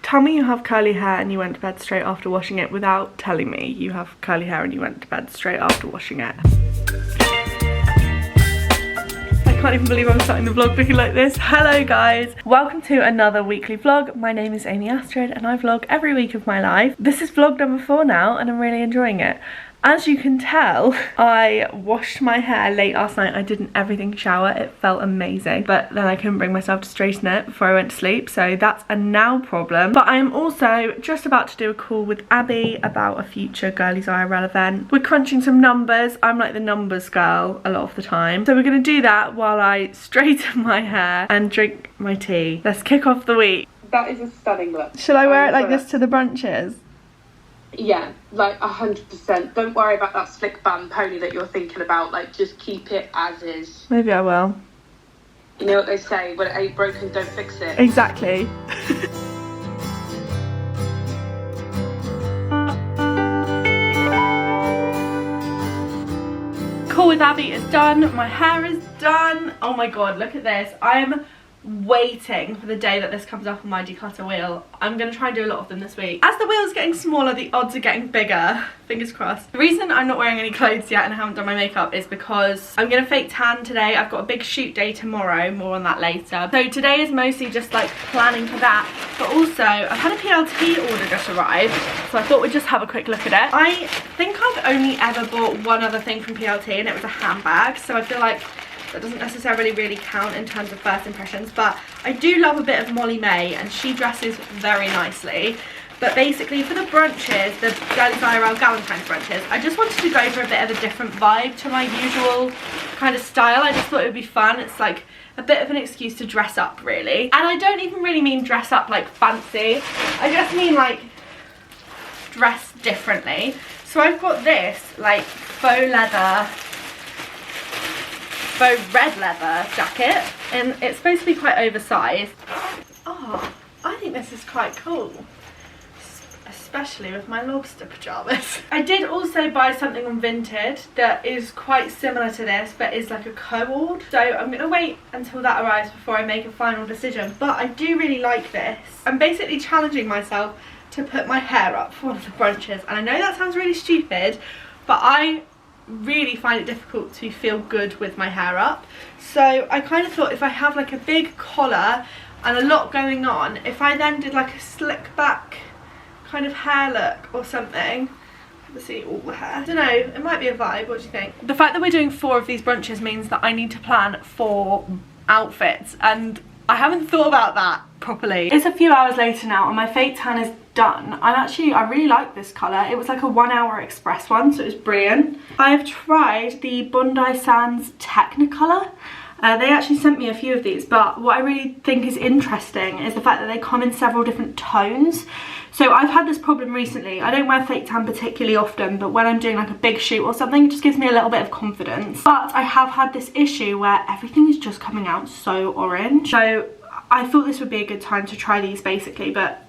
Tell me you have curly hair and you went to bed straight after washing it without telling me you have curly hair and you went to bed straight after washing it. I can't even believe I'm starting the vlog looking like this. Hello guys, welcome to another weekly vlog. My name is Astrid and I vlog every week of my life. This is vlog number 4 now and I'm really enjoying it. As you can tell, I washed my hair late last night. I did an everything shower. It felt amazing, but then I couldn't bring myself to straighten it before I went to sleep, so that's a now problem. But I am also just about to do a call with Abby about a future Girlies IRL event. We're crunching some numbers. I'm like the numbers girl a lot of the time, so we're gonna do that while I straighten my hair and drink my tea. Let's kick off the week. That is a stunning look. Should I wear it like this to the brunches? Yeah, like 100%. Don't worry about that slick bun pony that you're thinking about. Like, just keep it as is. Maybe I will. You know what they say, when it ain't broken, don't fix it. Exactly. Call with Abby is done. My hair is done. Oh my god, look at this. I am waiting for the day that this comes up on my declutter wheel. I'm gonna try and do a lot of them this week. As the wheel's getting smaller, the odds are getting bigger. Fingers crossed. The reason I'm not wearing any clothes yet and I haven't done my makeup is because I'm gonna fake tan today. I've got a big shoot day tomorrow, more on that later. So today is mostly just like planning for that, but also I've had a PLT order just arrive, so I thought we'd just have a quick look at it. I think I've only ever bought one other thing from PLT and it was a handbag, so I feel like that doesn't necessarily really count in terms of first impressions, but I do love a bit of Molly May and she dresses very nicely. But basically for the brunches, the Girlies IRL Valentine's brunches, I just wanted to go for a bit of a different vibe to my usual kind of style. I just thought it would be fun. It's like a bit of an excuse to dress up really. And I don't even really mean dress up like fancy. I just mean like dress differently. So I've got this like faux red leather jacket and it's supposed to be quite oversized. Oh, I think this is quite cool, especially with my lobster pyjamas. I did also buy something on Vinted that is quite similar to this but is like a co-ord, so I'm gonna wait until that arrives before I make a final decision, but I do really like this. I'm basically challenging myself to put my hair up for one of the brunches, and I know that sounds really stupid, but I really find it difficult to feel good with my hair up. So I kind of thought if I have like a big collar and a lot going on, if I then did like a slick back kind of hair look or something, obviously all the hair, I don't know, it might be a vibe. What do you think? The fact that we're doing 4 of these brunches means that I need to plan 4 outfits and I haven't thought about that properly. It's a few hours later now and my fake tan is done. I really like this colour. It was like a 1 hour express one, so it was brilliant. I've tried the Bondi Sands Technicolor. They actually sent me a few of these, but what I really think is interesting is the fact that they come in several different tones. So I've had this problem recently. I don't wear fake tan particularly often, but when I'm doing like a big shoot or something, it just gives me a little bit of confidence. But I have had this issue where everything is just coming out so orange. So I thought this would be a good time to try these basically, but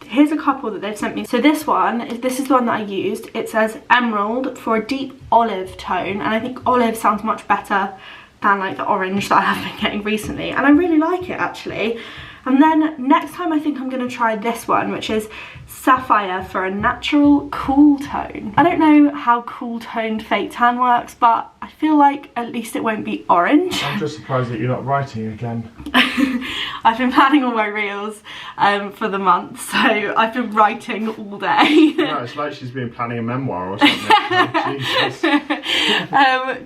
here's a couple that they've sent me. So this is the one that I used. It says emerald for a deep olive tone, and I think olive sounds much better than like the orange that I have been getting recently, and I really like it actually. And then next time I think I'm going to try this one, which is sapphire for a natural cool tone. I don't know how cool toned fake tan works, but I feel like at least it won't be orange. I'm just surprised that you're not writing again. I've been planning all my reels for the month, so I've been writing all day. No, it's like she's been planning a memoir or something. Oh, Jesus.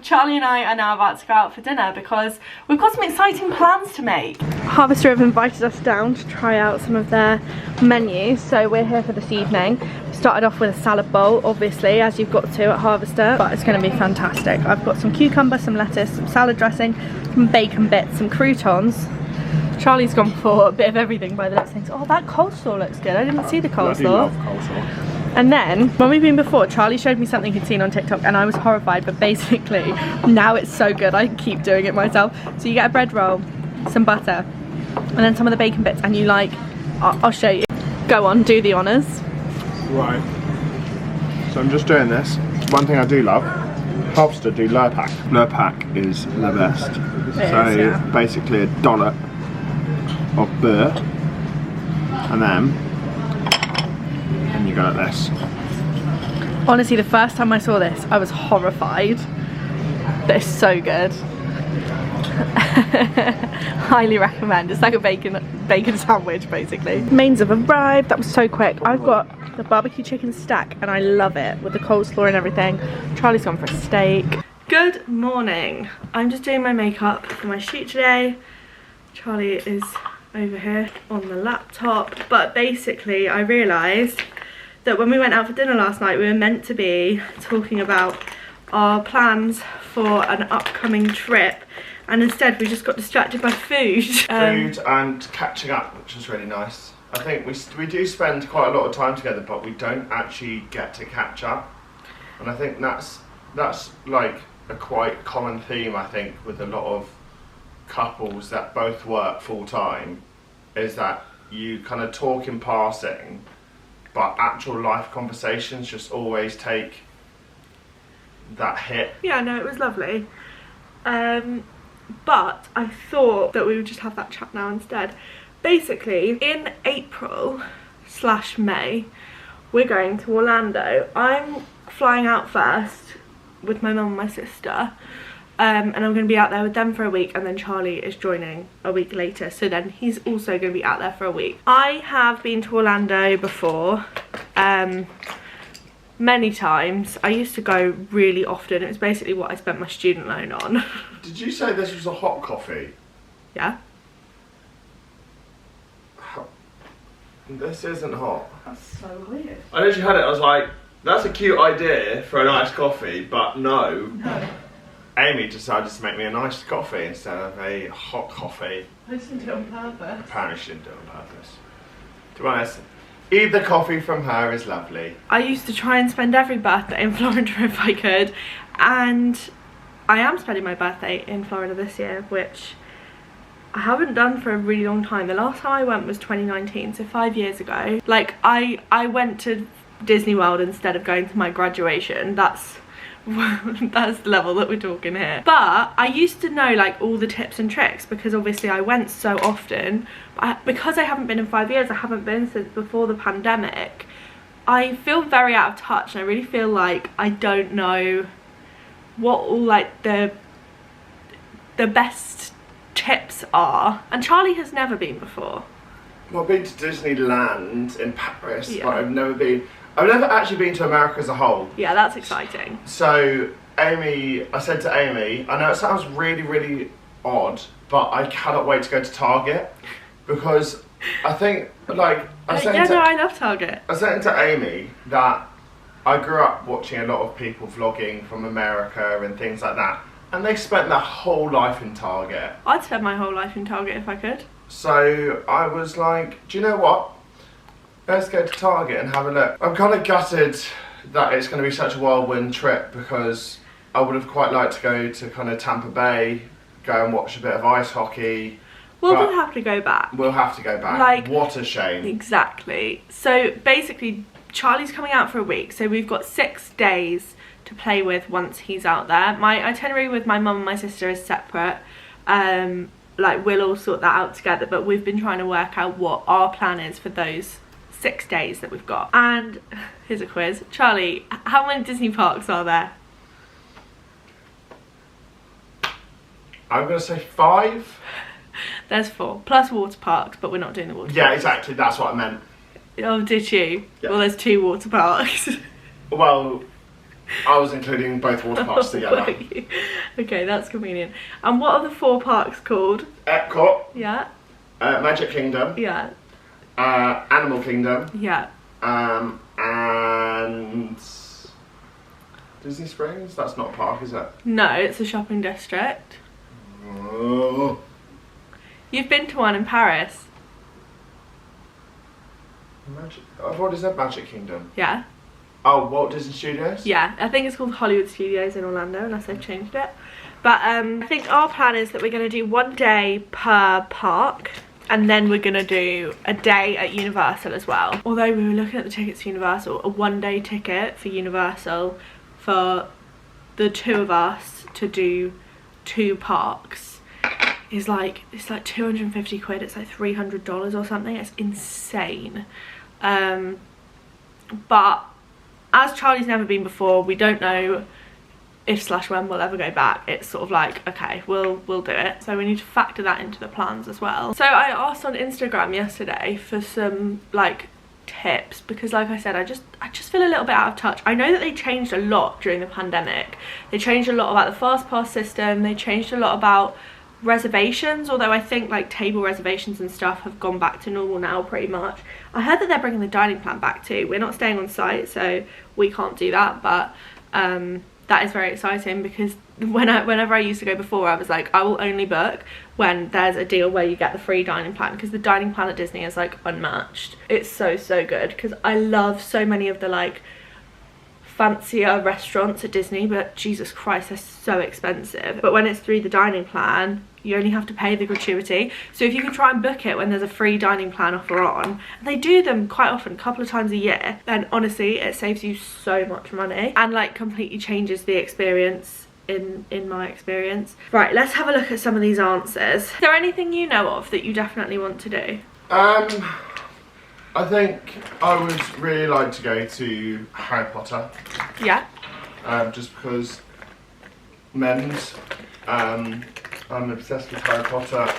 Charlie and I are now about to go out for dinner because we've got some exciting plans to make. Harvester have invited us down to try out some of their menus, so we're here for this evening. We started off with a salad bowl, obviously, as you've got to at Harvester, but it's going to be fantastic. I've got some cucumber, some lettuce, some salad dressing, some bacon bits, some croutons. Charlie's gone for a bit of everything by the looks of things. Oh, that coleslaw looks good. I didn't see the coleslaw. I love coleslaw. And then, when we've been before, Charlie showed me something he'd seen on TikTok and I was horrified, but basically, now it's so good, I keep doing it myself. So you get a bread roll, some butter, and then some of the bacon bits, and you like, I'll show you. Go on, do the honours. Right. So I'm just doing this. One thing I do love, Harvester do Lurpak. Lurpak is the best. So basically a dollop of beurre, and then you go like this. Honestly, the first time I saw this, I was horrified. But it's so good. Highly recommend. It's like a bacon sandwich, basically. Mains have arrived. That was so quick. I've got the barbecue chicken stack and I love it with the coleslaw and everything. Charlie's gone for a steak. Good morning. I'm just doing my makeup for my shoot today. Charlie is over here on the laptop. But basically, I realised that when we went out for dinner last night, we were meant to be talking about our plans for an upcoming trip, and instead we just got distracted by food. Food and catching up, which was really nice. I think we do spend quite a lot of time together, but we don't actually get to catch up, and I think that's like a quite common theme, I think, with a lot of couples that both work full time, is that you kind of talk in passing, but actual life conversations just always take that hit. Yeah, no, it was lovely. But I thought that we would just have that chat now instead. Basically, in April/May, we're going to Orlando. I'm flying out first with my mum and my sister. And I'm going to be out there with them for a week, and then Charlie is joining a week later, so then he's also going to be out there for a week. I have been to Orlando before, many times. I used to go really often. It was basically what I spent my student loan on. Did you say this was a hot coffee? Yeah. This isn't hot. That's so weird. I literally had it, I was like, that's a cute idea for a nice coffee, but no. No. Amy decided to make me a nice coffee instead of a hot coffee. I didn't do it on purpose. Apparently she didn't do it on purpose. To be honest, either coffee from her is lovely. I used to try and spend every birthday in Florida if I could, and I am spending my birthday in Florida this year, which I haven't done for a really long time. The last time I went was 2019, so 5 years ago. Like, I went to Disney World instead of going to my graduation. That's the level that we're talking here. But I used to know like all the tips and tricks because obviously I went so often. But because I haven't been in 5 years, I haven't been since before the pandemic, I feel very out of touch, and I really feel like I don't know what all like the best tips are. And Charlie has never been before. Well, I've been to Disneyland in Paris, Yeah. but I've never actually been to America as a whole. Yeah, that's exciting. So I said to Amy, I know it sounds really, really odd, but I cannot wait to go to Target, because I think, like, I love Target. I was saying to Amy that I grew up watching a lot of people vlogging from America and things like that, and they spent their whole life in Target. I'd spend my whole life in Target if I could. So I was like, do you know what? Let's go to Target and have a look. I'm kind of gutted that it's going to be such a whirlwind trip, because I would have quite liked to go to kind of Tampa Bay, go and watch a bit of ice hockey. Well, we'll have to go back. We'll have to go back. Like, what a shame. Exactly. So basically, Charlie's coming out for a week, so we've got 6 days to play with once he's out there. My itinerary with my mum and my sister is separate. Like, we'll all sort that out together, but we've been trying to work out what our plan is for those 6 days that we've got. And here's a quiz. Charlie, how many Disney parks are there? I'm going to say 5. There's 4, plus water parks, but we're not doing the water Yeah, parks. exactly, that's what I meant. Oh, did you? Yeah. Well, there's 2 water parks. Well, I was including both water parks together. Okay, that's convenient. And what are the 4 parks called? Epcot, Yeah, Magic Kingdom, yeah, Animal Kingdom, yeah. and Disney Springs? That's not a park, is it? No, it's a shopping district. Oh. You've been to one in Paris. I've already said Magic Kingdom. Yeah. Oh, Walt Disney Studios? Yeah, I think it's called Hollywood Studios in Orlando, unless they've changed it. But I think our plan is that we're going to do 1 day per park, and then we're going to do a day at Universal as well. Although we were looking at the tickets for Universal, a 1-day ticket for Universal for the 2 of us to do 2 parks is like, it's like 250 quid, it's like $300 or something. It's insane. But as Charlie's never been before, we don't know if/when we'll ever go back. It's sort of like, okay, we'll do it. So we need to factor that into the plans as well. So I asked on Instagram yesterday for some like tips, because like I said, I just feel a little bit out of touch. I know that they changed a lot during the pandemic. They changed a lot about the fast pass system. They changed a lot about reservations, although I think like table reservations and stuff have gone back to normal now pretty much. I heard that they're bringing the dining plan back too. We're not staying on site, so we can't do that, but that is very exciting, because whenever I used to go before, I was like, I will only book when there's a deal where you get the free dining plan, because the dining plan at Disney is like unmatched. It's so good, because I love so many of the like fancier restaurants at Disney, but Jesus Christ, they're so expensive. But when it's through the dining plan, you only have to pay the gratuity. So if you can try and book it when there's a free dining plan offer on, and they do them quite often, a couple of times a year, then honestly it saves you so much money and like completely changes the experience in my experience. Right, let's have a look at some of these answers. Is there anything you know of that you definitely want to do? I think I would really like to go to Harry Potter. Yeah. Just because men's, I'm obsessed with Harry Potter,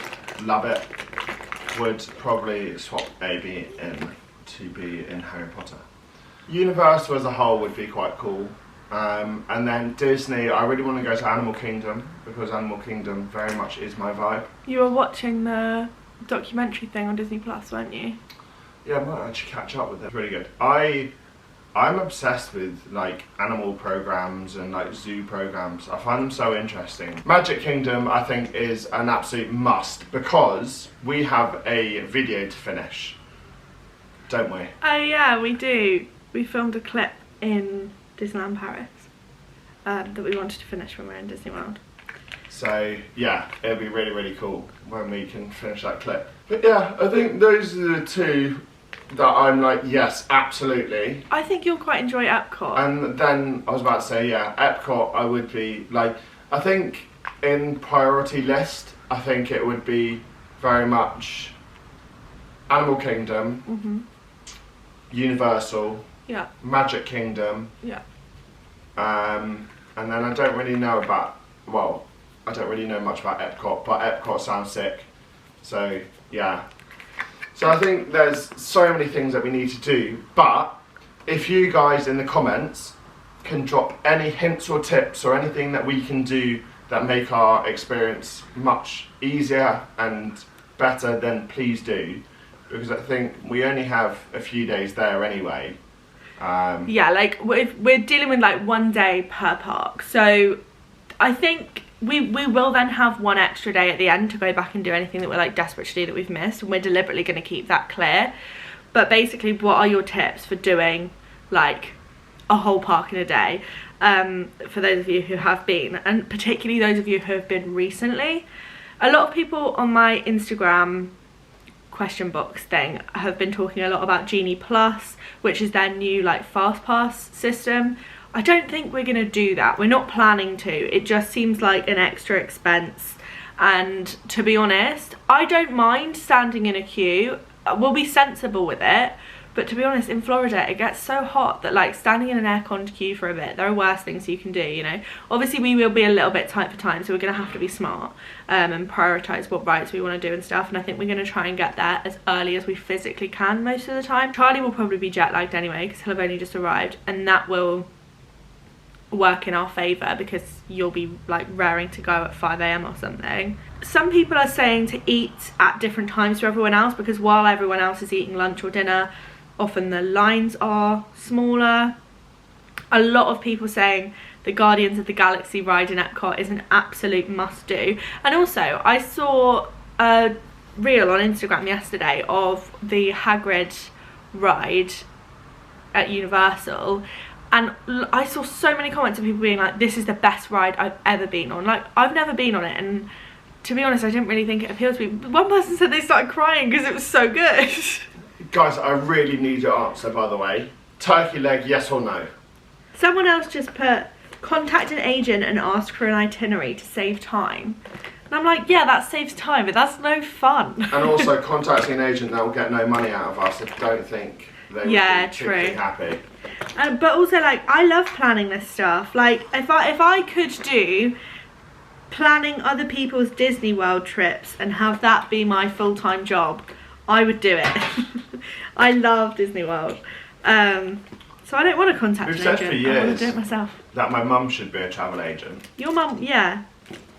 love it. Would probably swap AB in to be in Harry Potter. Universal as a whole would be quite cool. And then Disney, I really want to go to Animal Kingdom, because Animal Kingdom very much is my vibe. You were watching the documentary thing on Disney Plus, weren't you? Yeah, I might actually catch up with it. It's really good. I'm obsessed with like animal programs and like zoo programs. I find them so interesting. Magic Kingdom, I think, is an absolute must, because we have a video to finish, don't we? Oh yeah, we do. We filmed a clip in Disneyland Paris that we wanted to finish when we were in Disney World. So yeah, it'll be really cool when we can finish that clip. But yeah, I think those are the two that I'm like, yes, absolutely. I think you'll quite enjoy Epcot. And then I was about to say, yeah, Epcot I would be like, I think in priority list, I think it would be very much Animal Kingdom, Universal, yeah, Magic Kingdom, yeah. And then I don't really know about, well, I don't really know much about Epcot, but Epcot sounds sick. So yeah. So I think there's so many things that we need to do, but if you guys in the comments can drop any hints or tips or anything that we can do that make our experience much easier and better, then please do, because I think we only have a few days there anyway. Yeah, like we're dealing with like 1 day per park, so I think we will then have one extra day at the end to go back and do anything that we're like desperate to do that we've missed, and we're deliberately going to keep that clear. But basically, what are your tips for doing like a whole park in a day, for those of you who have been, and particularly those of you who have been recently? A lot of people on my Instagram question box thing have been talking a lot about Genie Plus, which is their new like fast pass system. I don't think we're going to do that. We're not planning to. It just seems like an extra expense. And to be honest, I don't mind standing in a queue. We'll be sensible with it. But to be honest, in Florida, it gets so hot that like standing in an air-conned queue for a bit, there are worse things you can do, you know. Obviously, we will be a little bit tight for time, so we're going to have to be smart and prioritise what rides we want to do and stuff. And I think we're going to try and get there as early as we physically can most of the time. Charlie will probably be jet-lagged anyway, because he'll have only just arrived. And that will work in our favour, because you'll be like raring to go at 5 AM or something. Some people are saying to eat at different times to everyone else, because while everyone else is eating lunch or dinner, often the lines are smaller. A lot of people saying the Guardians of the Galaxy ride in Epcot is an absolute must do. And also I saw a reel on Instagram yesterday of the Hagrid ride at Universal, and I saw so many comments of people being like, this is the best ride I've ever been on. Like, I've never been on it, and to be honest, I didn't really think it appealed to me. One person said they started crying because it was so good. Guys, I really need your answer, by the way. Turkey leg, yes or no? Someone else just put, contact an agent and ask for an itinerary to save time. And I'm like, yeah, that saves time, but that's no fun. And also contacting an agent that will get no money out of us, I don't think they would Yeah, be particularly true. happy. But also, like, I love planning this stuff. Like, if I could do planning other people's Disney World trips and have that be my full-time job, I would do it. I love Disney World. So I don't want to contact We've an said agent. for I want years to do it myself. that my mum should be a travel agent. Your mum, yeah.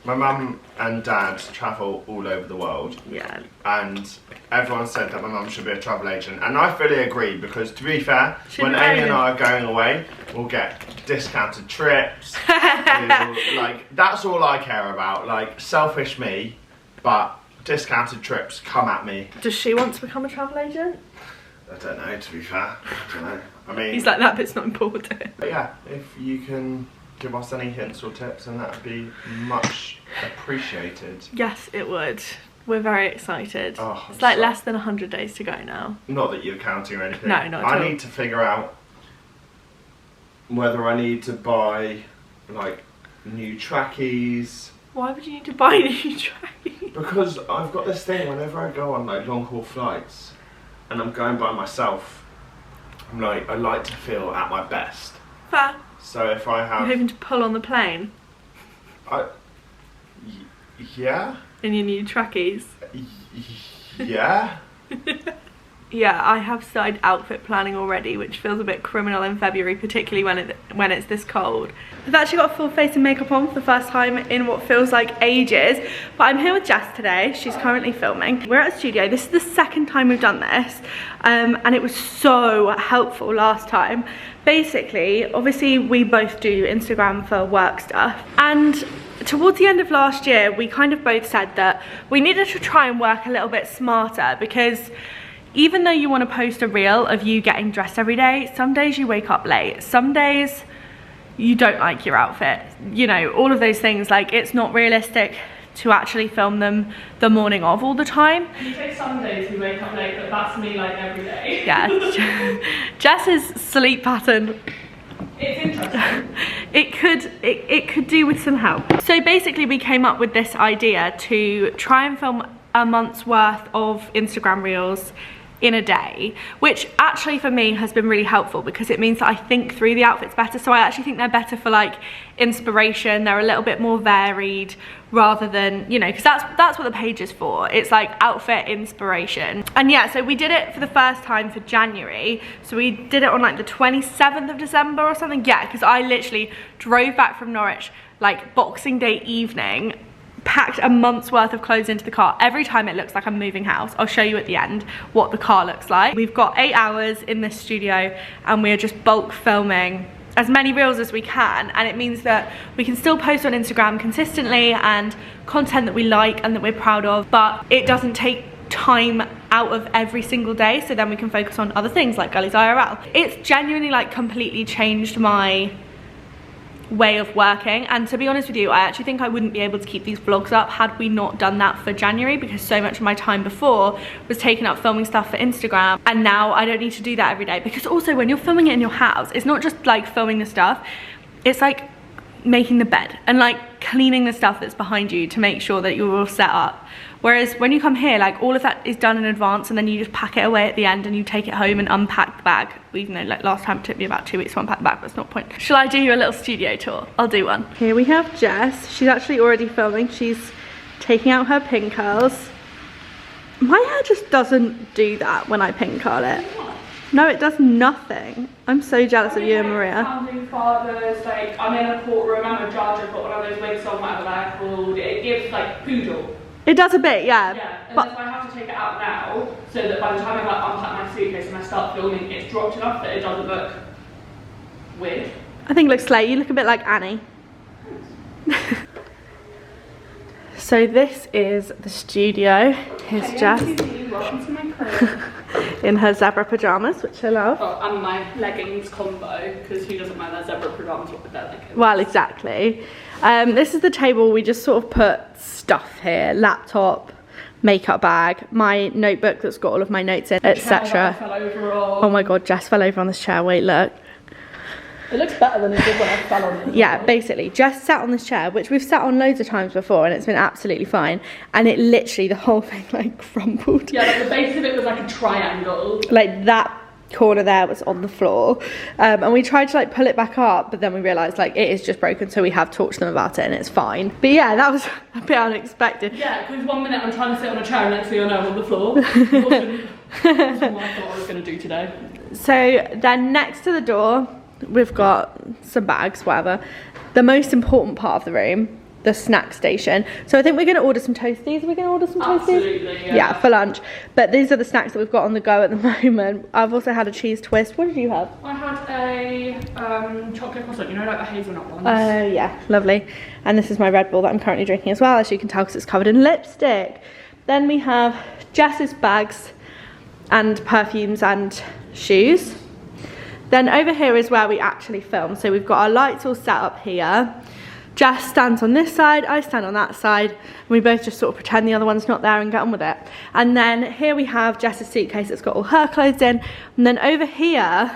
My mum and dad travel all over the world. Yeah. And everyone said that my mum should be a travel agent, and I fully agree, because to be fair, Should when be Amy very and I are going away, we'll get discounted trips. Like, that's all I care about. Like, selfish me, but discounted trips, come at me. Does she want to become a travel agent? I don't know, to be fair. I don't know. I mean, He's like, that bit's not important. but yeah, if you can give us any hints or tips, then that would be much appreciated. Yes, it would. We're very excited. Oh, it's like so- less than 100 days to go now. Not that you're counting or anything. No, not at I all. need to figure out whether I need to buy like new trackies, Why would you need to buy new trackies? because I've got this thing whenever I go on like long haul flights and I'm going by myself, I'm like, I like to feel at my best. Fair. So if I You're have, hoping to pull on the plane yeah, in your new trackies. yeah. Yeah, I have started outfit planning already, which feels a bit criminal in February, particularly when it's this cold. I've actually got a full face of makeup on for the first time in what feels like ages, but I'm here with Jess today. She's currently filming. We're at a studio. This is the second time we've done this, and it was so helpful last time. Basically, obviously we both do Instagram for work stuff, and towards the end of last year, we kind of both said that we needed to try and work a little bit smarter, because even though you want to post a reel of you getting dressed every day, some days you wake up late, some days you don't like your outfit, you know, all of those things. Like, it's not realistic to actually film them the morning of all the time. You say some days you wake up late, but that's me like every day. Yeah. Jess's sleep pattern, It's interesting. it could do with some help. So basically we came up with this idea to try and film a month's worth of Instagram reels in a day, which actually for me has been really helpful, because it means that I think through the outfits better. So I actually think they're better for like inspiration. They're a little bit more varied, rather than, you know, because that's what the page is for. It's like outfit inspiration. And yeah, so we did it for the first time for January. So we did it on like the 27th of December or something. Yeah, because I literally drove back from Norwich like Boxing Day evening, packed a month's worth of clothes into the car. Every time it looks like I'm moving house. I'll show you at the end what the car looks like. We've got 8 hours in this studio and we're just bulk filming as many reels as we can, and it means that we can still post on Instagram consistently and content that we like and that we're proud of, but it doesn't take time out of every single day, so then we can focus on other things like Girlies IRL. It's genuinely like completely changed my way of working, and to be honest with you, I actually think I wouldn't be able to keep these vlogs up had we not done that for January, because so much of my time before was taken up filming stuff for Instagram, and now I don't need to do that every day. Because also when you're filming it in your house, it's not just like filming the stuff, it's like making the bed and like cleaning the stuff that's behind you to make sure that you're all set up. Whereas when you come here, like all of that is done in advance, and then you just pack it away at the end and you take it home and unpack the bag. Even though like last time it took me about 2 weeks to unpack the bag, but that's not the point. Shall I do you a little studio tour? I'll do one. Here we have Jess. She's actually already filming. She's taking out her pin curls. My hair just doesn't do that when I pin curl it. No, it does nothing. I'm so jealous of you and Maria. Founding fathers, like I'm in a courtroom, I'm a judge, I've got one of those wigs on, whatever they're called. It gives like poodle. It does a bit, yeah. Yeah, and But that's why I have to take it out now, so that by the time I like unpack my suitcase and I start filming, it's dropped enough that it doesn't look weird. I think it looks slay. You look a bit like Annie. So this is the studio. Here's Jess Welcome to my crib. in her zebra pajamas, which I love. Oh, and my leggings combo, because who doesn't wear their zebra pajamas with their leggings? Well, exactly. This is the table. We just sort of put stuff here. Laptop, makeup bag, my notebook that's got all of my notes in, etc. Oh my god, Jess fell over on this chair. Wait, look. It looks better than it did when I fell on it. Yeah, basically, Jess sat on this chair, which we've sat on loads of times before, and it's been absolutely fine. And it literally, the whole thing like crumbled. Yeah, like the base of it was like a triangle. Like that corner there was on the floor, and we tried to like pull it back up, but then we realised like it is just broken, so we have talked to them about it and it's fine. But yeah, that was a bit unexpected. Yeah, because 1 minute I'm trying to sit on a chair and next thing I know I'm on the floor. Wasn't what I thought I was going to do today. So then next to the door we've got some bags, whatever. The most important part of the room, the snack station. So I think we're going to order some toasties. Are we going to order some toasties? Absolutely, yeah. Yeah, for lunch. But these are the snacks that we've got on the go at the moment. I've also had a cheese twist. What did you have? I had a chocolate croissant, you know, like the hazelnut ones. Oh yeah, lovely. And this is my Red Bull that I'm currently drinking as well, as you can tell because it's covered in lipstick. Then we have Jess's bags and perfumes and shoes. Then over here is where we actually film. So we've got our lights all set up here. Jess stands on this side, I stand on that side, and we both just sort of pretend the other one's not there and get on with it. And then here we have Jess's suitcase that's got all her clothes in. And then over here,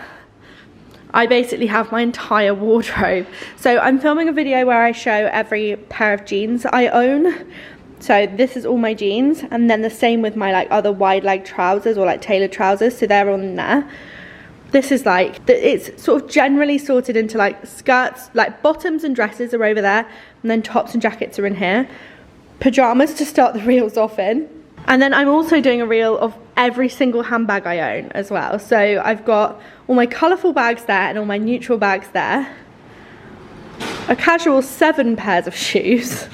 I basically have my entire wardrobe. So I'm filming a video where I show every pair of jeans I own. So this is all my jeans, and then the same with my like other wide leg trousers or like tailored trousers, so they're all in there. This is like, it's sort of generally sorted into like skirts, like bottoms and dresses are over there, and then tops and jackets are in here. Pyjamas to start the reels off in. And then I'm also doing a reel of every single handbag I own as well. So I've got all my colourful bags there and all my neutral bags there. A casual 7 pairs of shoes,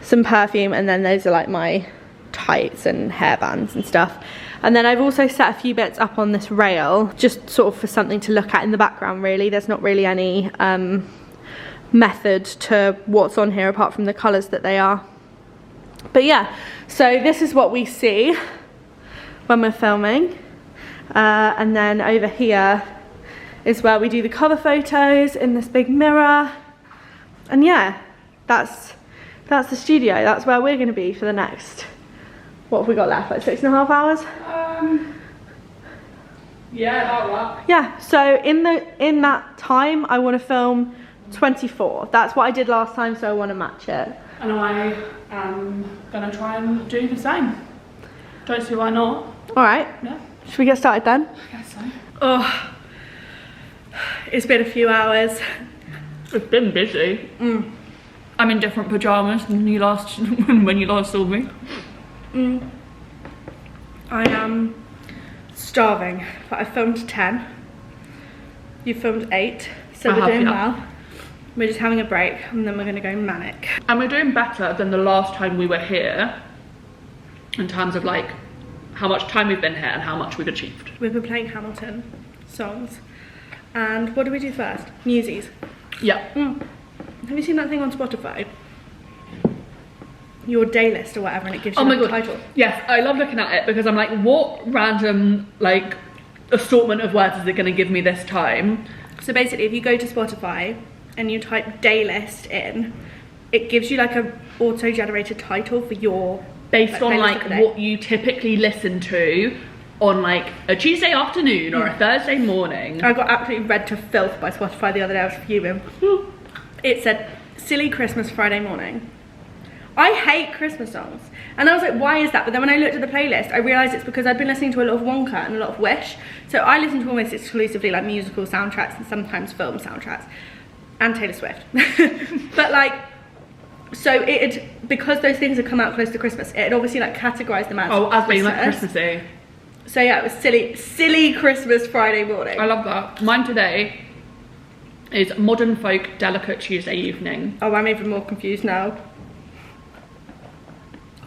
some perfume, and then those are like my tights and hairbands and stuff. And then I've also set a few bits up on this rail, just sort of for something to look at in the background really. There's not really any method to what's on here apart from the colours that they are. But yeah, so this is what we see when we're filming. And then over here is where we do the cover photos in this big mirror. And yeah, that's the studio. That's where we're gonna be for the next, what have we got left, like 6.5 hours? Yeah, about that. Yeah, so in that time I want to film 24. That's what I did last time, so I want to match it. And I am gonna try and do the same. Don't see why not. Alright, Yeah, should we get started then? I guess so. Oh, it's been a few hours. It's been busy. I'm in different pyjamas than you last when you last saw me. I am starving, but I filmed 10. You filmed 8, so we're doing well. We're just having a break and then we're going to go manic. And we're doing better than the last time we were here in terms of like how much time we've been here and how much we've achieved. We've been playing Hamilton songs. And what do we do first? Newsies. Yeah. Have you seen that thing on Spotify? Your day list or whatever, and it gives you Oh my the god. title. Yes, I love looking at it because I'm like, what random like assortment of words is it going to give me this time? So basically, if you go to Spotify and you type day list in, it gives you like a auto-generated title for your Based on playlist like of the day. what you typically listen to on like a Tuesday afternoon or a Thursday morning. I got absolutely read to filth by Spotify the other day. I was fuming. It said silly Christmas Friday morning. I hate Christmas songs, and I was like, why is that? But then when I looked at the playlist, I realised it's because I'd been listening to a lot of Wonka and a lot of Wish, so I listen to almost exclusively like musical soundtracks and sometimes film soundtracks, and Taylor Swift. But like, so it had, because those things had come out close to Christmas, it had obviously like categorised them as being like Christmassy. So yeah, it was silly Christmas Friday morning. I love that. Mine today is Modern Folk Delicate Tuesday Evening. Oh, I'm even more confused now.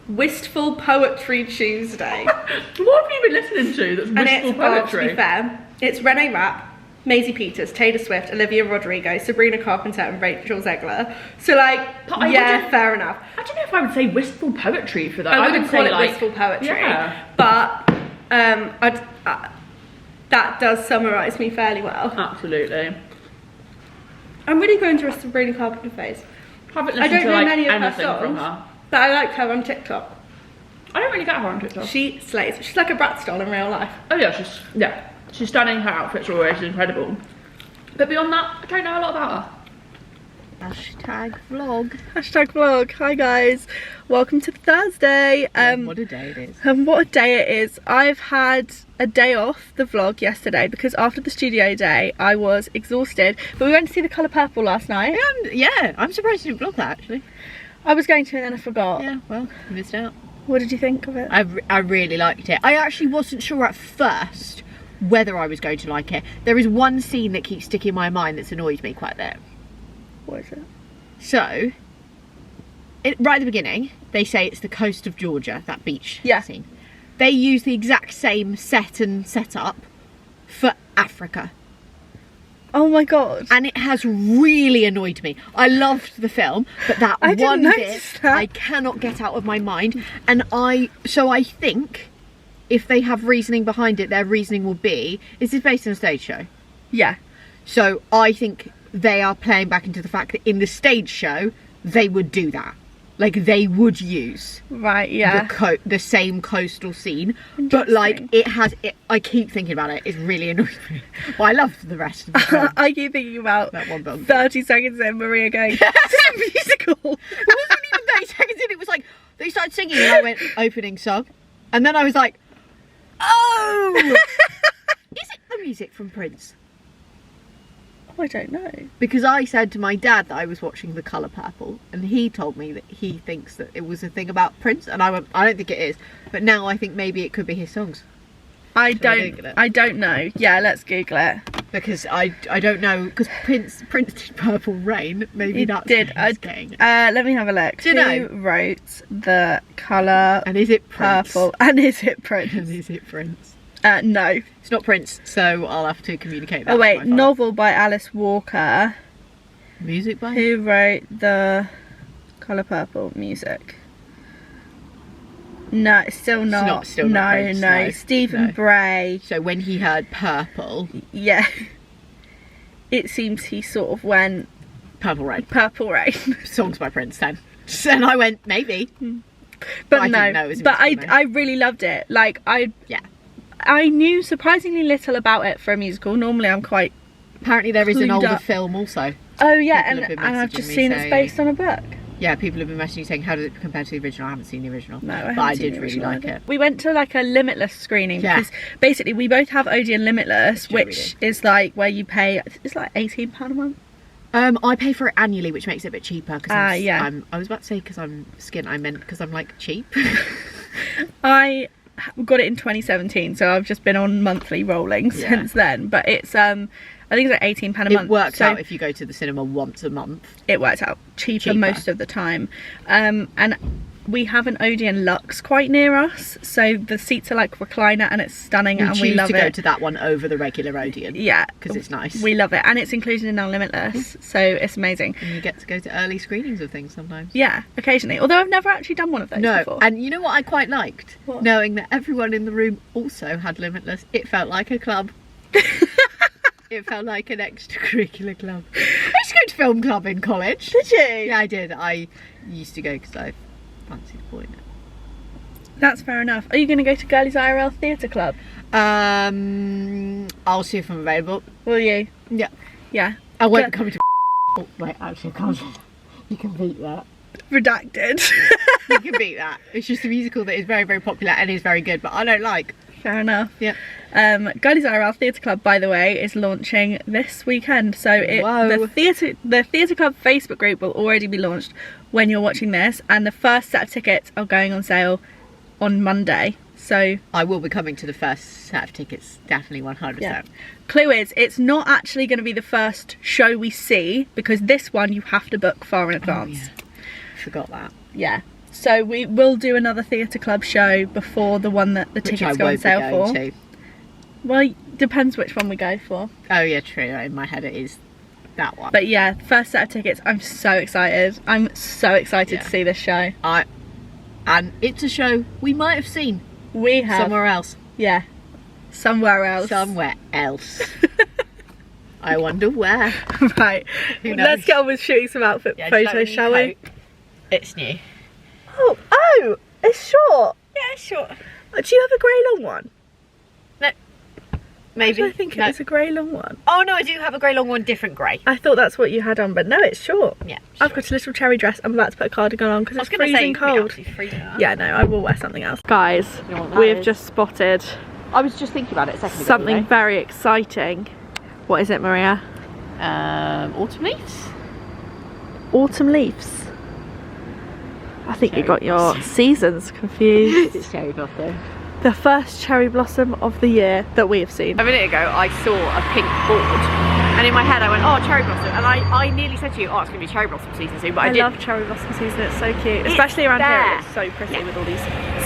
Wistful Poetry Tuesday. What have you been listening to that's And wistful it's, poetry? to be fair, it's Renee Rapp, Maisie Peters, Taylor Swift, Olivia Rodrigo, Sabrina Carpenter and Rachel Zegler. So like, But yeah, fair enough. I don't know if I would say wistful poetry for that. I wouldn't call say it like, wistful poetry, yeah. but that does summarise me fairly well. Absolutely. I'm really going through a Sabrina Carpenter phase. Haven't I listened don't to know like many of her anything from songs, her. but I like her on TikTok. I don't really get her on TikTok. She slays. She's like a Bratz doll in real life. Oh yeah, she's stunning. Her outfits are always incredible. But beyond that, I don't know a lot about her. Hashtag vlog. Hashtag vlog. Hi guys, welcome to Thursday. What a day it is. And what a day it is. I've had a day off the vlog yesterday because after the studio day I was exhausted, but we went to see The Colour Purple last night. I'm surprised you didn't vlog that actually. I was going to and then I forgot. Yeah, well, you missed out. What did you think of it? I really liked it. I actually wasn't sure at first whether I was going to like it. There is one scene that keeps sticking in my mind that's annoyed me quite a bit. What is it? So, right at the beginning, they say it's the coast of Georgia, that beach scene. They use the exact same set and setup for Africa. Oh my god. And it has really annoyed me. I loved the film, but that one bit I cannot get out of my mind. And so I think if they have reasoning behind it, their reasoning will be, is this based on a stage show? Yeah. So I think they are playing back into the fact that in the stage show, they would do that. Like, they would use the same coastal scene, but like I keep thinking about it. It's really annoying me. Well, I love the rest of the film. I keep thinking about that one film. 30 seconds in, Maria going, this is a musical. It wasn't even 30 seconds in. It was like they started singing, and I went opening song, and then I was like, oh, is it the music from Prince? I don't know. Because I said to my dad that I was watching The Colour Purple, and he told me that he thinks that it was a thing about Prince, and I went, I don't think it is, but now I think maybe it could be his songs. I don't know. Yeah, let's Google it. Because I don't know, because Prince did Purple Rain, maybe that's did. Let me have a look. Do you know? Who wrote The Colour and is it Purple? And is it Prince? And is it Prince? No. It's not Prince, so I'll have to communicate that. Oh wait, novel by Alice Walker. Music by? Who wrote The Colour Purple music? No, it's still not. Still not Prince, no. Stephen Bray. So when he heard Purple, yeah, it seems he sort of went Purple Rain. Purple Rain. Songs by Prince then. And I went, maybe. But I no, didn't know it was a but musical, I really loved it. Like I knew surprisingly little about it for a musical. Normally I'm quite apparently there is an older up. film also. Oh yeah, People have been and I've just messaging seen me it's based on a book. Yeah, people have been messaging saying how does it compare to the original. I haven't seen the original. No, but I did really like it. We went to like a Limitless screening because basically we both have Odeon Limitless, which is like where you pay, it's like £18 a month. I pay for it annually, which makes it a bit cheaper. Cause I was about to say because I'm skint. I meant because I'm like cheap. I got it in 2017, so I've just been on monthly rolling since then. But it's I think it's like £18 a month. It works out if you go to the cinema once a month. It works out cheaper most of the time. And we have an Odeon Luxe quite near us, so the seats are like recliner and it's stunning, and we love it. We choose to go to that one over the regular Odeon. Yeah, because it's nice. We love it, and it's included in our Limitless, so it's amazing. And you get to go to early screenings of things sometimes. Yeah, occasionally. Although I've never actually done one of those before. And you know what I quite liked? What? Knowing that everyone in the room also had Limitless. It felt like a club. It felt like an extracurricular club. I used to go to film club in college. Did you? Yeah, I did. I used to go because I fancied a boy in it. That's fair enough. Are you going to go to girliesirl Theatre Club? I'll see if I'm available. Will you? Yeah. Yeah. I won't come to. Oh, wait, actually, I can't. You can beat that. Redacted. You can beat that. It's just a musical that is very, very popular and is very good, but I don't like. Fair enough. Yeah. girliesirl Theatre Club, by the way, is launching this weekend. So the Theatre Club Facebook group will already be launched when you're watching this, and the first set of tickets are going on sale on Monday. So I will be coming to the first set of tickets, definitely 100%. Yeah. Clue is, it's not actually going to be the first show we see, because this one you have to book far in advance. Oh, yeah. Forgot that. Yeah. So we will do another Theatre Club show before the one that the tickets go on sale for. To. Well, depends which one we go for. Oh yeah, true. In my head it is that one. But yeah, first set of tickets. I'm so excited. I'm so excited to see this show. And it's a show we might have seen. We have. Somewhere else. Yeah. Somewhere else. Somewhere else. I wonder where. Right. Let's get on with shooting some outfit photos, shall we? It's new. Oh, it's short. Yeah, it's short. Do you have a grey long one? No. Maybe. I think No. it's a grey long one. Oh no, I do have a grey long one, different grey. I thought that's what you had on, but no, it's short. Yeah. I've got a little cherry dress. I'm about to put a cardigan on because it's freezing cold. Yeah, no, I will wear something else. Guys, You know what that we've is? just spotted I was just thinking about it a second ago. something very exciting. What is it, Maria? Autumn leaves? Autumn leaves. I think you Cherry got your blossom. seasons confused. It's cherry blossom. The first cherry blossom of the year that we have seen. A minute ago, I saw a pink board, and in my head I went, "Oh, cherry blossom!" And I nearly said to you, "Oh, it's going to be cherry blossom season soon," but I I didn't. love cherry blossom season, it's so cute. It's Especially around there. here, it's so pretty with all these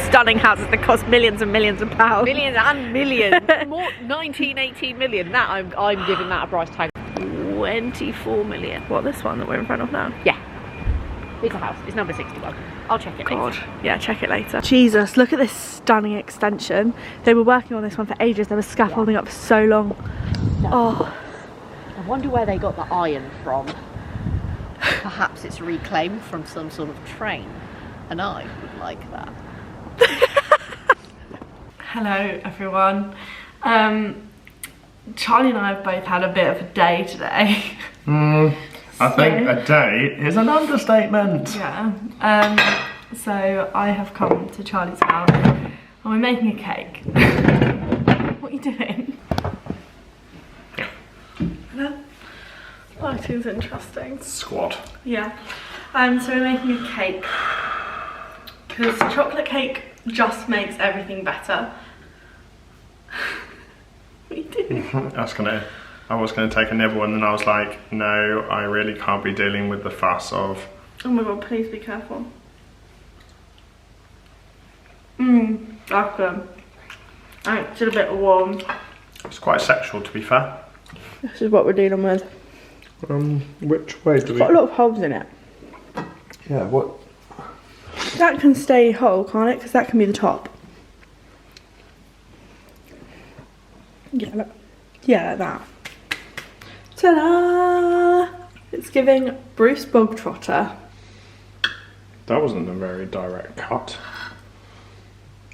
stunning houses that cost millions and millions of pounds. Millions and millions, more 19, 18 million. That I'm giving that a price tag. 24 million. What, this one that we're in front of now? Yeah, it's a house. It's number 61. I'll check it God, later. yeah, check it later. Jesus, look at this stunning extension. They were working on this one for ages. There was scaffolding up for so long. Oh, I wonder where they got the iron from. Perhaps it's reclaimed from some sort of train, and I would like that. hello everyone. Charlie and I have both had a bit of a day today. I think a day is an understatement. Yeah. So I have come to Charlie's house and we're making a cake. What are you doing? Hello? Lighting's interesting. Squad. Yeah. So we're making a cake because chocolate cake just makes everything better. What are you doing? I was gonna take another one, and I was like, no, I really can't be dealing with the fuss of. Oh my god, please be careful. That's good. It's a bit warm. It's quite sexual, to be fair. This is what we're dealing with. Which way do we? Got a lot of holes in it. Yeah. What? That can stay whole, can't it? Because that can be the top. Yeah, look. Yeah, like that. Ta-da! It's giving Bruce Bogtrotter. That wasn't a very direct cut.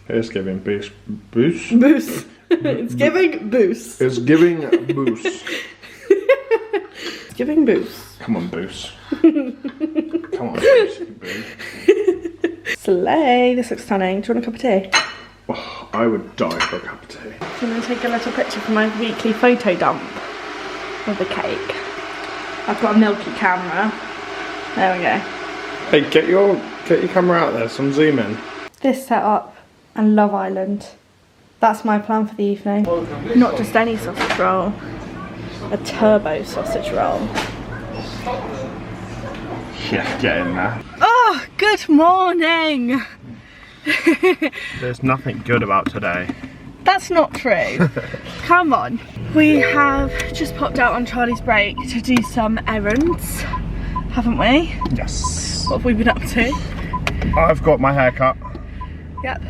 It's giving boost. Boost. Boost. It's giving boost. It's giving boost. It's giving boost. Come on, boost. Come on, boost. Slay. This looks stunning. Do you want a cup of tea? Oh, I would die for a cup of tea. I'm going to take a little picture for my weekly photo dump of the cake. I've got a milky camera. There we go. Hey, get your camera out there. Some zoom in. This setup and Love Island. That's my plan for the evening. Not just any sausage roll, a turbo sausage roll. Yeah, get in there. Oh, good morning! There's nothing good about today. That's not true. Come on. We have just popped out on Charlie's break to do some errands, haven't we? Yes. What have we been up to? I've got my hair cut. Yep.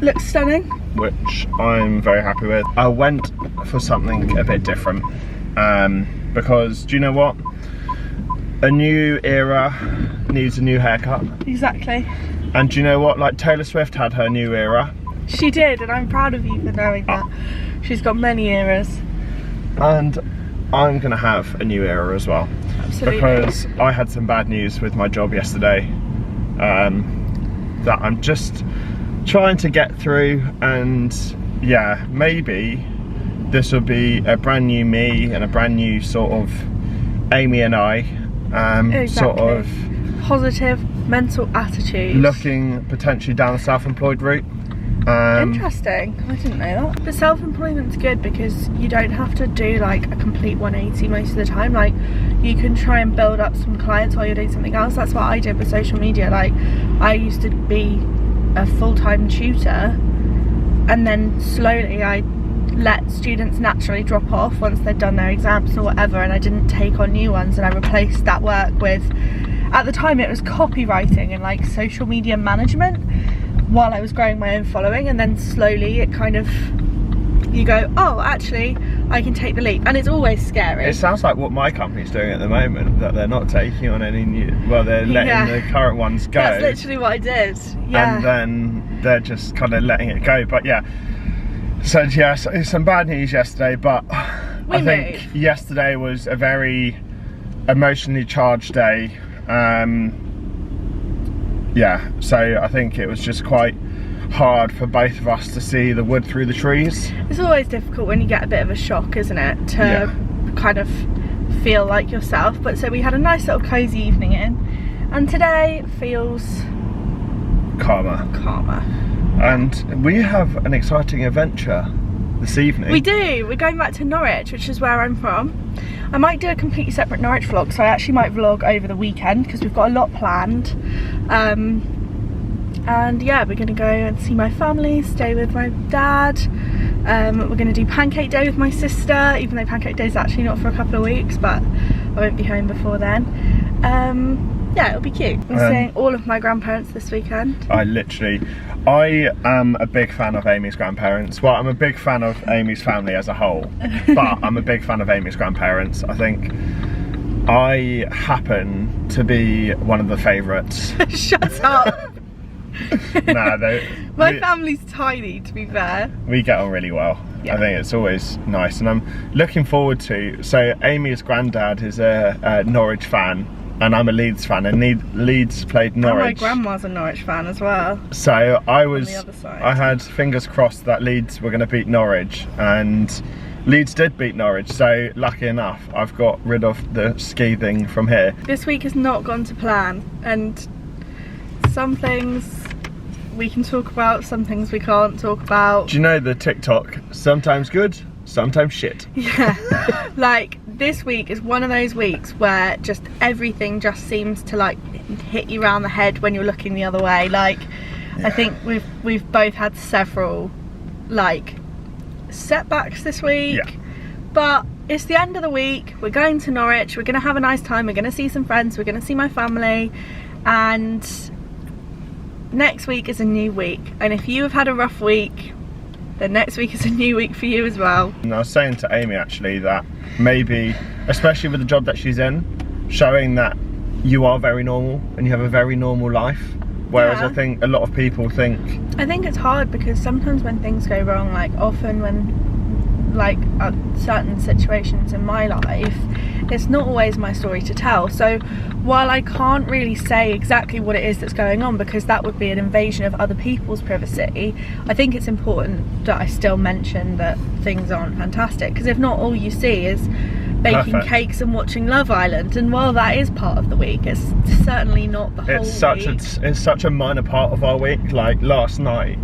Looks stunning. Which I'm very happy with. I went for something a bit different. Because, do you know what? A new era needs a new haircut. Exactly. And do you know what? Like, Taylor Swift had her new era. She did, and I'm proud of you for knowing that. She's got many eras. And I'm gonna have a new era as well. Absolutely. Because I had some bad news with my job yesterday. That I'm just trying to get through, and yeah, maybe this will be a brand new me and a brand new sort of Amy and I, Exactly. sort of Positive mental attitude. looking potentially down the self-employed route. Interesting. I didn't know that. But self-employment's good because you don't have to do like a complete 180 most of the time. Like, you can try and build up some clients while you're doing something else. That's what I did with social media. Like, I used to be a full-time tutor, and then slowly I let students naturally drop off once they'd done their exams or whatever, and I didn't take on new ones, and I replaced that work with, at the time it was copywriting and like social media management, while I was growing my own following. And then slowly it kind of, you go, oh, actually I can take the leap, and it's always scary. It sounds like what my company's doing at the moment, that they're not taking on any new, well, they're letting the current ones go. That's literally what I did. Yeah. And then they're just kind of letting it go. But yeah, So yes, some bad news yesterday, but I think yesterday was a very emotionally charged day. Yeah, so I think it was just quite hard for both of us to see the wood through the trees. It's always difficult when you get a bit of a shock, isn't it, to kind of feel like yourself. But so we had a nice little cosy evening in, and today feels calmer. And we have an exciting adventure this evening. We do. We're going back to Norwich, which is where I'm from. I might do a completely separate Norwich vlog, so I actually might vlog over the weekend because we've got a lot planned. And yeah, we're going to go and see my family, stay with my dad. We're going to do pancake day with my sister, even though pancake day is actually not for a couple of weeks, but I won't be home before then. Yeah, it'll be cute. I'm seeing all of my grandparents this weekend. I am a big fan of Amy's grandparents. Well, I'm a big fan of Amy's family as a whole, but I'm a big fan of Amy's grandparents. I think I happen to be one of the favourites. Shut up. Nah, my family's tiny, to be fair. We get on really well. Yeah. I think it's always nice, and I'm looking forward to. So Amy's granddad is a Norwich fan, and I'm a Leeds fan, and Leeds played Norwich. And my grandma's a Norwich fan as well. So I had fingers crossed that Leeds were going to beat Norwich, and Leeds did beat Norwich, so lucky enough I've got rid of the scathing from here. This week has not gone to plan, and some things we can talk about, some things we can't talk about. Do you know the TikTok, sometimes good, sometimes shit? Yeah, like this week is one of those weeks where just everything just seems to like hit you around the head when you're looking the other way. Like, yeah. I think we've both had several like setbacks this week, yeah. But it's the end of the week, we're going to Norwich, we're gonna have a nice time, we're gonna see some friends, we're gonna see my family, and next week is a new week, and if you have had a rough week, then next week is a new week for you as well. And I was saying to Amy actually that maybe, especially with the job that she's in, showing that you are very normal and you have a very normal life, whereas I think a lot of people think... I think it's hard because sometimes when things go wrong, like often when like certain situations in my life, it's not always my story to tell. So while I can't really say exactly what it is that's going on, because that would be an invasion of other people's privacy, I think it's important that I still mention that things aren't fantastic, because if not, all you see is baking cakes and watching Love Island, and while that is part of the week, it's certainly not the whole week. It's such a minor part of our week. Like last night,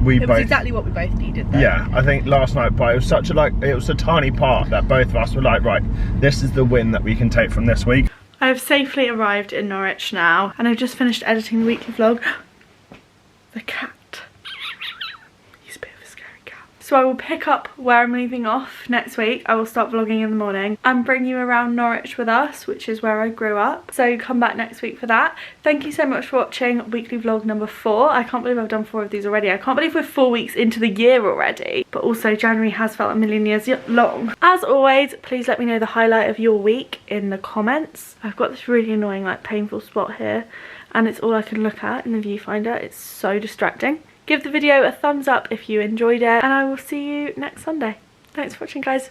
it was exactly what we both needed though. Yeah, I think last night, but it was a tiny part that both of us were like, right, this is the win that we can take from this week. I have safely arrived in Norwich now, and I've just finished editing the weekly vlog. The cat. He's a bit of a scary cat. So I will pick up where I'm leaving off next week. I will start vlogging in the morning and bring you around Norwich with us, which is where I grew up. So come back next week for that. Thank you so much for watching weekly vlog number 4. I can't believe I've done 4 of these already. I can't believe we're 4 weeks into the year already. But also January has felt a million years long. As always, please let me know the highlight of your week in the comments. I've got this really annoying like painful spot here, and it's all I can look at in the viewfinder. It's so distracting. Give the video a thumbs up if you enjoyed it, and I will see you next Sunday. Thanks for watching, guys.